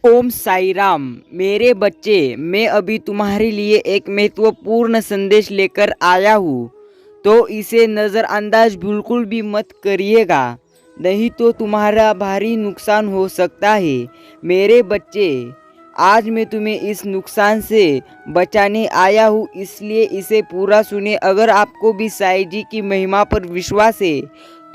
ओम साई राम। मेरे बच्चे, मैं अभी तुम्हारे लिए एक महत्वपूर्ण संदेश लेकर आया हूँ, तो इसे नज़रअंदाज बिल्कुल भी मत करिएगा, नहीं तो तुम्हारा भारी नुकसान हो सकता है। मेरे बच्चे, आज मैं तुम्हें इस नुकसान से बचाने आया हूँ, इसलिए इसे पूरा सुने। अगर आपको भी साईं जी की महिमा पर विश्वास है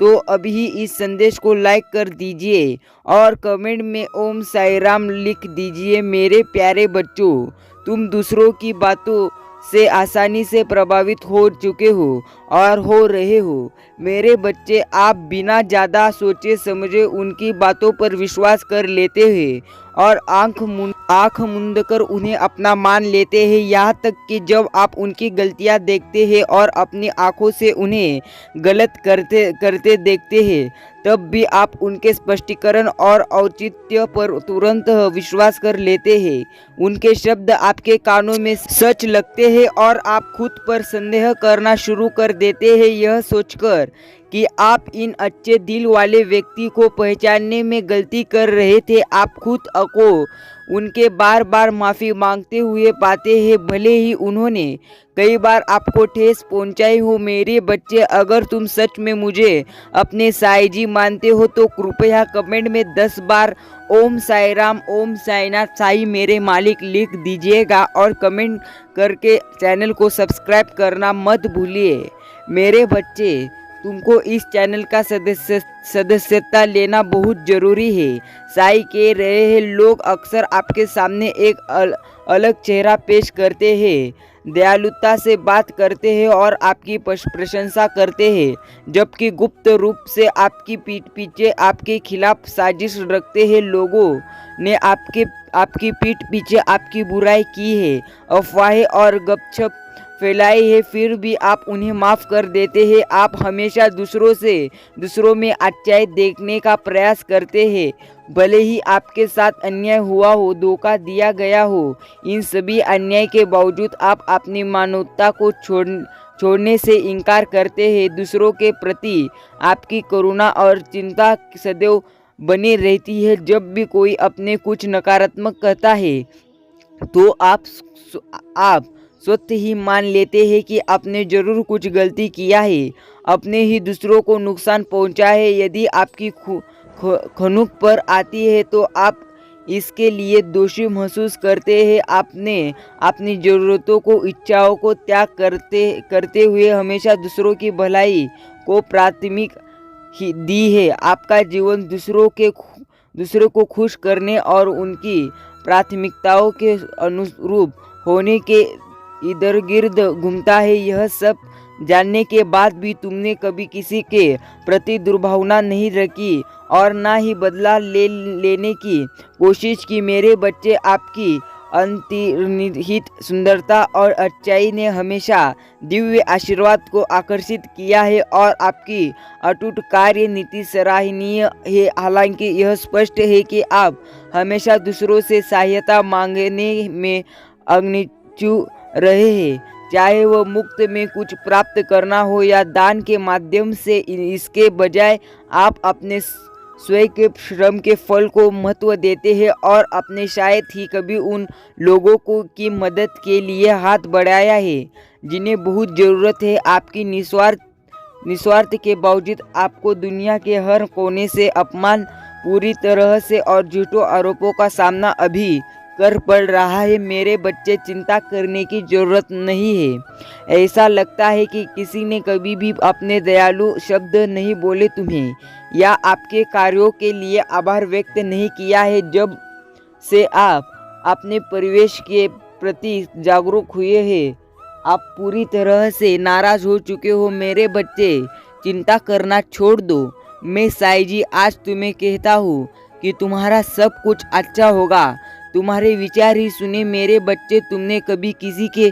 तो अभी ही इस संदेश को लाइक कर दीजिए और कमेंट में ओम साई राम लिख दीजिए। मेरे प्यारे बच्चों, तुम दूसरों की बातों से आसानी से प्रभावित हो चुके हो और हो रहे हो। मेरे बच्चे, आप बिना ज़्यादा सोचे समझे उनकी बातों पर विश्वास कर लेते हैं और आंख मूंद कर उन्हें अपना मान लेते हैं। यहाँ तक कि जब आप उनकी गलतियाँ देखते हैं और अपनी आंखों से उन्हें गलत करते करते देखते हैं, तब भी आप उनके स्पष्टीकरण और औचित्य पर तुरंत विश्वास कर लेते हैं। उनके शब्द आपके कानों में सच लगते हैं और आप खुद पर संदेह करना शुरू कर देते हैं, यह सोचकर कि आप इन अच्छे दिल वाले व्यक्ति को पहचानने में गलती कर रहे थे। आप खुद को उनके बार बार माफ़ी मांगते हुए पाते हैं, भले ही उन्होंने कई बार आपको ठेस पहुंचाई हो। मेरे बच्चे, अगर तुम सच में मुझे अपने साईं जी मानते हो तो कृपया कमेंट में 10 बार ओम साई राम, ओम साईनाथ, साईं मेरे मालिक लिख दीजिएगा और कमेंट करके चैनल को सब्सक्राइब करना मत भूलिए। मेरे बच्चे, तुमको इस चैनल का सदस्यता लेना बहुत ज़रूरी है। साईं कह रहे हैं, लोग अक्सर आपके सामने एक अलग चेहरा पेश करते हैं, दयालुता से बात करते हैं और आपकी प्रशंसा करते हैं, जबकि गुप्त रूप से आपकी पीठ पीछे आपके खिलाफ साजिश रखते हैं। लोगों ने आपकी पीठ पीछे आपकी बुराई की है, अफवाहें और गपशप फैलाई है, फिर भी आप उन्हें माफ़ कर देते हैं। आप हमेशा दूसरों में अच्छाई देखने का प्रयास करते हैं, भले ही आपके साथ अन्याय हुआ हो, धोखा दिया गया हो। इन सभी अन्याय के बावजूद आप अपनी मानवता को छोड़ने से इनकार करते हैं। दूसरों के प्रति आपकी करुणा और चिंता सदैव बनी रहती है। जब भी कोई अपने कुछ नकारात्मक कहता है तो आप स्वतः ही मान लेते हैं कि आपने जरूर कुछ गलती किया है, अपने ही दूसरों को नुकसान पहुंचा है। यदि आपकी खनुक पर आती है तो आप इसके लिए दोषी महसूस करते हैं। आपने अपनी ज़रूरतों को, इच्छाओं को त्याग करते हुए हमेशा दूसरों की भलाई को प्राथमिक ही दी है। आपका जीवन दूसरों को खुश करने और उनकी प्राथमिकताओं के अनुरूप होने के इधर गिर्द घूमता है। यह सब जानने के बाद भी तुमने कभी किसी के प्रति दुर्भावना नहीं रखी और ना ही बदला लेने की कोशिश की। मेरे बच्चे, आपकी अंतर्निहित सुंदरता और अच्छाई ने हमेशा दिव्य आशीर्वाद को आकर्षित किया है और आपकी अटूट कार्य नीति सराहनीय है। हालांकि यह स्पष्ट है कि आप हमेशा दूसरों से सहायता मांगने में अग्निचु रहे हैं, चाहे वह मुफ्त में कुछ प्राप्त करना हो या दान के माध्यम से। इसके बजाय आप अपने स्वयं के श्रम के फल को महत्व देते हैं और अपने शायद ही कभी उन लोगों को की मदद के लिए हाथ बढ़ाया है जिन्हें बहुत ज़रूरत है। आपकी निस्वार्थ के बावजूद आपको दुनिया के हर कोने से अपमान, पूरी तरह से और झूठों आरोपों का सामना अभी कर पड़ रहा है। मेरे बच्चे, चिंता करने की जरूरत नहीं है। ऐसा लगता है कि किसी ने कभी भी अपने दयालु शब्द नहीं बोले तुम्हें, या आपके कार्यों के लिए आभार व्यक्त नहीं किया है। जब से आप अपने परिवेश के प्रति जागरूक हुए हैं, आप पूरी तरह से नाराज हो चुके हो। मेरे बच्चे, चिंता करना छोड़ दो। मैं साईं जी आज तुम्हें कहता हूँ कि तुम्हारा सब कुछ अच्छा होगा। तुम्हारे विचार ही सुने। मेरे बच्चे, तुमने कभी किसी के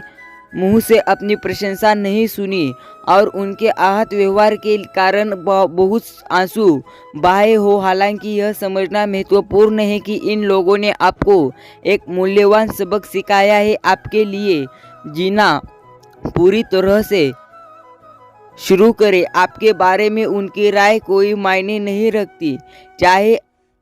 मुंह से अपनी प्रशंसा नहीं सुनी और उनके आहत व्यवहार के कारण बहुत आंसू बहाए हो। हालांकि यह समझना महत्वपूर्ण है कि इन लोगों ने आपको एक मूल्यवान सबक सिखाया है। आपके लिए जीना पूरी तरह से शुरू करें। आपके बारे में उनकी राय कोई मायने नहीं रखती, चाहे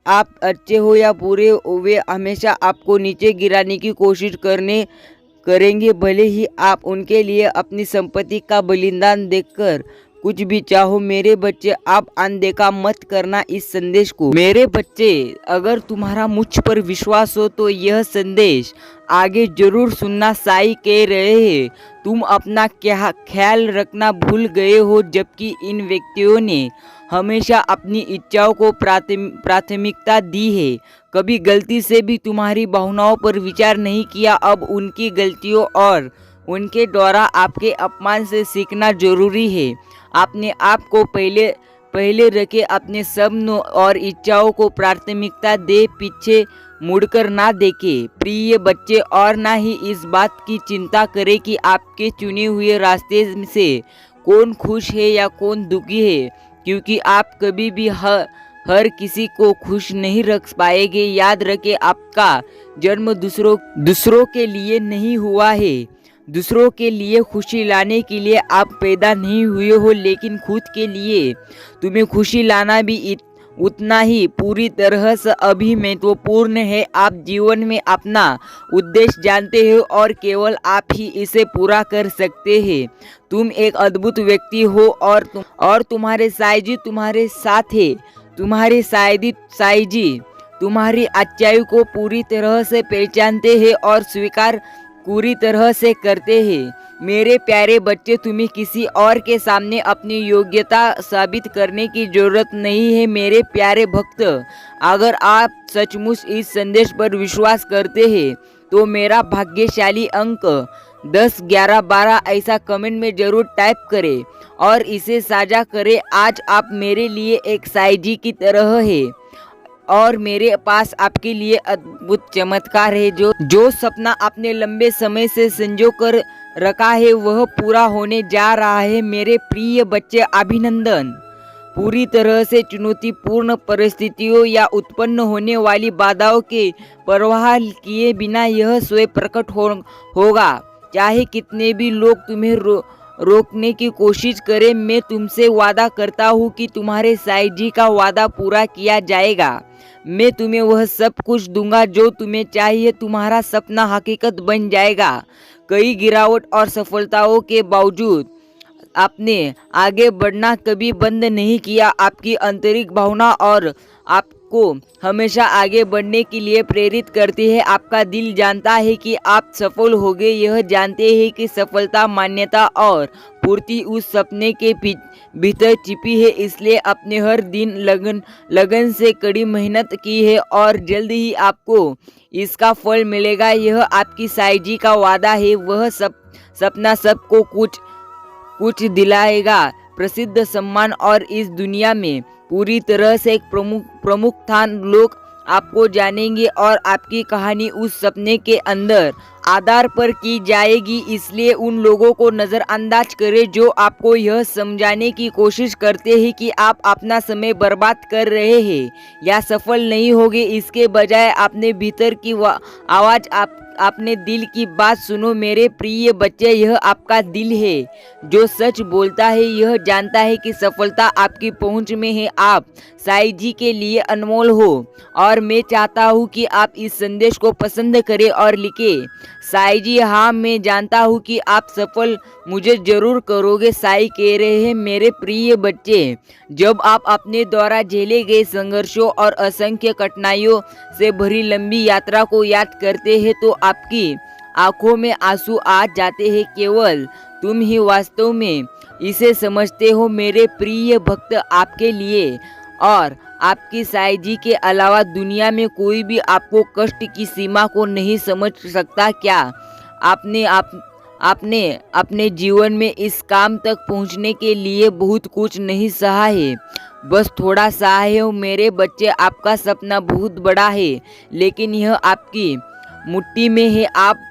आप अच्छे हो या बुरे वे हमेशा आपको नीचे गिराने की कोशिश करेंगे। भले ही आप उनके लिए अपनी संपत्ति का बलिदान देकर कुछ भी चाहो। मेरे बच्चे, आप अनदेखा मत करना इस संदेश को। मेरे बच्चे, अगर तुम्हारा मुझ पर विश्वास हो तो यह संदेश आगे जरूर सुनना। साई कह रहे हैं, तुम अपना क्या ख्याल रखना भूल गए हो, जबकि इन व्यक्तियों ने हमेशा अपनी इच्छाओं को प्राथमिकता दी है। कभी गलती से भी तुम्हारी भावनाओं पर विचार नहीं किया। अब उनकी गलतियों और उनके द्वारा आपके अपमान से सीखना जरूरी है। अपने आप को पहले रखे, अपने सपनों और इच्छाओं को प्राथमिकता दे, पीछे मुड़कर ना देखे। प्रिय बच्चे, और ना ही इस बात की चिंता करें कि आपके चुने हुए रास्ते से कौन खुश है या कौन दुखी है, क्योंकि आप कभी भी हर किसी को खुश नहीं रख पाएंगे। याद रखें, आपका जन्म दूसरों के लिए नहीं हुआ है। दूसरों के लिए खुशी लाने के लिए आप पैदा नहीं हुए हो, लेकिन खुद के लिए तुम्हें खुशी लाना भी उतना ही पूरी तरह से अभी महत्वपूर्ण है। आप जीवन में अपना उद्देश्य जानते हो और केवल आप ही इसे पूरा कर सकते हैं। तुम एक अद्भुत व्यक्ति हो और तुम्हारे साईं जी तुम्हारे साथ है। तुम्हारे साईं जी तुम्हारी अच्छाई को पूरी तरह से पहचानते हैं और स्वीकार पूरी तरह से करते हैं। मेरे प्यारे बच्चे, तुम्हें किसी और के सामने अपनी योग्यता साबित करने की जरूरत नहीं है। मेरे प्यारे भक्त, अगर आप सचमुच इस संदेश पर विश्वास करते हैं तो मेरा भाग्यशाली अंक 10, 11, 12 ऐसा कमेंट में जरूर टाइप करें और इसे साझा करें। आज आप मेरे लिए एक साईं जी की तरह है और मेरे पास आपके लिए अद्भुत चमत्कार है। जो सपना आपने लंबे समय से संजो कर रखा है वह पूरा होने जा रहा है। मेरे प्रिय बच्चे, अभिनंदन। पूरी तरह से चुनौतीपूर्ण परिस्थितियों या उत्पन्न होने वाली बाधाओं के परवाह किए बिना यह स्वयं प्रकट होगा। चाहे कितने भी लोग तुम्हें रोकने की कोशिश करें, मैं तुमसे वादा करता हूँ कि तुम्हारे साईं जी का वादा पूरा किया जाएगा। मैं तुम्हें वह सब कुछ दूंगा जो तुम्हें चाहिए। तुम्हारा सपना हकीकत बन जाएगा। कई गिरावट और सफलताओं के बावजूद आपने आगे बढ़ना कभी बंद नहीं किया। आपकी आंतरिक भावना और आपको हमेशा आगे बढ़ने के लिए प्रेरित करती है। आपका दिल जानता है कि आप सफल होंगे। यह जानते हैं कि सफलता, मान्यता और पूर्ति उस सपने के भीतर छिपी है। इसलिए अपने हर दिन लगन से कड़ी मेहनत की है और जल्द ही आपको इसका फल मिलेगा। यह आपकी साईं जी का वादा है। वह सपना सबको कुछ दिलाएगा, प्रसिद्ध, सम्मान और इस दुनिया में पूरी तरह से एक प्रमुख स्थान। लोग आपको जानेंगे और आपकी कहानी उस सपने के अंदर आधार पर की जाएगी। इसलिए उन लोगों को नज़रअंदाज करें जो आपको यह समझाने की कोशिश करते हैं कि आप अपना समय बर्बाद कर रहे हैं या सफल नहीं होंगे। इसके बजाय अपने भीतर की आवाज़, अपने दिल की बात सुनो। मेरे प्रिय बच्चे, यह आपका दिल है जो सच बोलता है। यह जानता है कि सफलता आपकी पहुंच में है। आप साईं जी के लिए अनमोल हो और मैं चाहता हूं कि आप इस संदेश को पसंद करें और लिखें, साईं जी, हाँ, मैं जानता हूं कि आप सफल मुझे जरूर करोगे। साईं कह रहे हैं, मेरे प्रिय बच्चे, जब आप अपने द्वारा झेले गए संघर्षों और असंख्य कठिनाइयों से भरी लंबी यात्रा को याद करते हैं तो आपकी आंखों में आंसू आ जाते हैं। केवल तुम ही वास्तव में इसे समझते हो। मेरे प्रिय भक्त, आपके लिए और आपकी साईं जी के अलावा दुनिया में कोई भी आपको कष्ट की सीमा को नहीं समझ सकता। क्या आपने अपने जीवन में इस काम तक पहुंचने के लिए बहुत कुछ नहीं सहा है, बस थोड़ा सहा है। मेरे बच्चे, आपका सपना बहुत बड़ा है लेकिन यह आपकी मुट्ठी में है। आप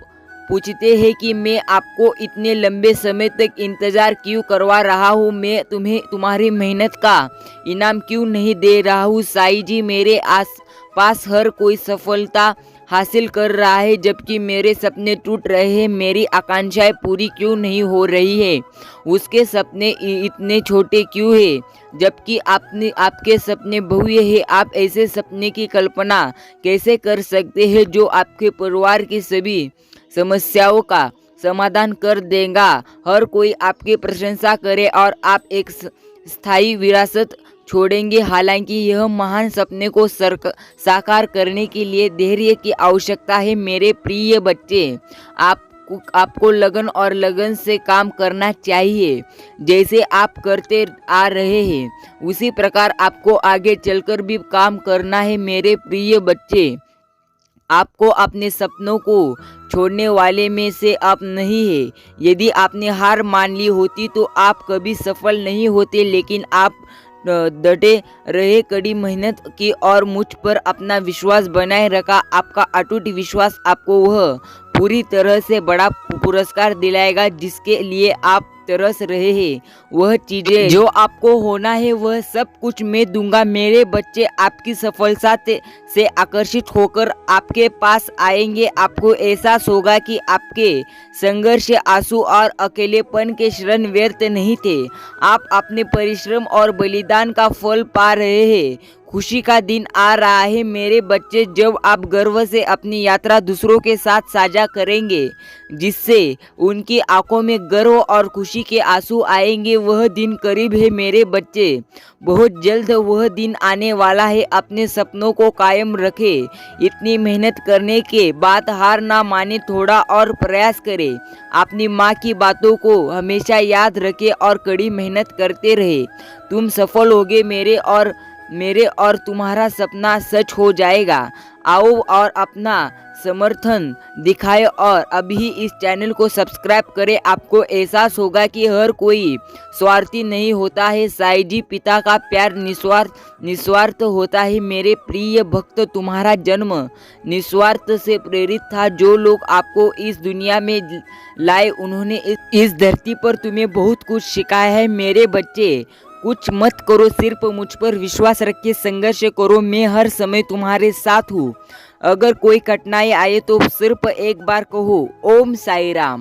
पूछते हैं कि मैं आपको इतने लंबे समय तक इंतज़ार क्यों करवा रहा हूँ, मैं तुम्हें तुम्हारी मेहनत का इनाम क्यों नहीं दे रहा हूँ। साईं जी मेरे पास हर कोई सफलता हासिल कर रहा है, जबकि मेरे सपने टूट रहे हैं। मेरी आकांक्षाएं पूरी क्यों नहीं हो रही है? उसके सपने इतने छोटे क्यों हैं, जबकि आपके सपने बहुए हैं। आप ऐसे सपने की कल्पना कैसे कर सकते हैं जो आपके परिवार की सभी समस्याओं का समाधान कर देगा? हर कोई आपकी प्रशंसा करे और आप एक स्थायी विरासत छोड़ेंगे। हालांकि यह महान सपने को साकार करने के लिए धैर्य की आवश्यकता है। मेरे प्रिय बच्चे, आपको लगन और लगन से काम करना चाहिए। जैसे आप करते आ रहे हैं उसी प्रकार आपको आगे चलकर भी काम करना है। मेरे प्रिय बच्चे, आपको अपने सपनों को छोड़ने वाले में से आप नहीं है। यदि आपने हार मान ली होती तो आप कभी सफल नहीं होते, लेकिन आप डटे रहे, कड़ी मेहनत की और मुझ पर अपना विश्वास बनाए रखा। आपका अटूट विश्वास आपको वह पूरी तरह से बड़ा पुरस्कार दिलाएगा जिसके लिए आप तरस रहे हैं। वह चीजें जो आपको होना है वह सब कुछ मैं दूंगा। मेरे बच्चे आपकी सफलता से आकर्षित होकर आपके पास आएंगे। आपको एहसास होगा कि आपके संघर्ष, आंसू और अकेलेपन के क्षण व्यर्थ नहीं थे। आप अपने परिश्रम और बलिदान का फल पा रहे हैं। खुशी का दिन आ रहा है मेरे बच्चे, जब आप गर्व से अपनी यात्रा दूसरों के साथ साझा करेंगे, जिससे उनकी आंखों में गर्व और खुशी के आंसू आएंगे। वह दिन करीब है मेरे बच्चे, बहुत जल्द वह दिन आने वाला है। अपने सपनों को कायम रखें। इतनी मेहनत करने के बाद हार ना माने, थोड़ा और प्रयास करें। अपनी माँ की बातों को हमेशा याद रखें और कड़ी मेहनत करते रहे। तुम सफल होगे मेरे और तुम्हारा सपना सच हो जाएगा। आओ और अपना समर्थन दिखाए और अभी इस चैनल को सब्सक्राइब करें। आपको एहसास होगा कि हर कोई स्वार्थी नहीं होता है। साईं जी पिता का प्यार निस्वार्थ होता है। मेरे प्रिय भक्त, तुम्हारा जन्म निस्वार्थ से प्रेरित था। जो लोग आपको इस दुनिया में लाए उन्होंने इस धरती पर तुम्हें बहुत कुछ सिखाया है। मेरे बच्चे, कुछ मत करो, सिर्फ मुझ पर विश्वास रख के संघर्ष करो। मैं हर समय तुम्हारे साथ हूँ। अगर कोई कठिनाई आए तो सिर्फ एक बार कहो, ओम साई राम।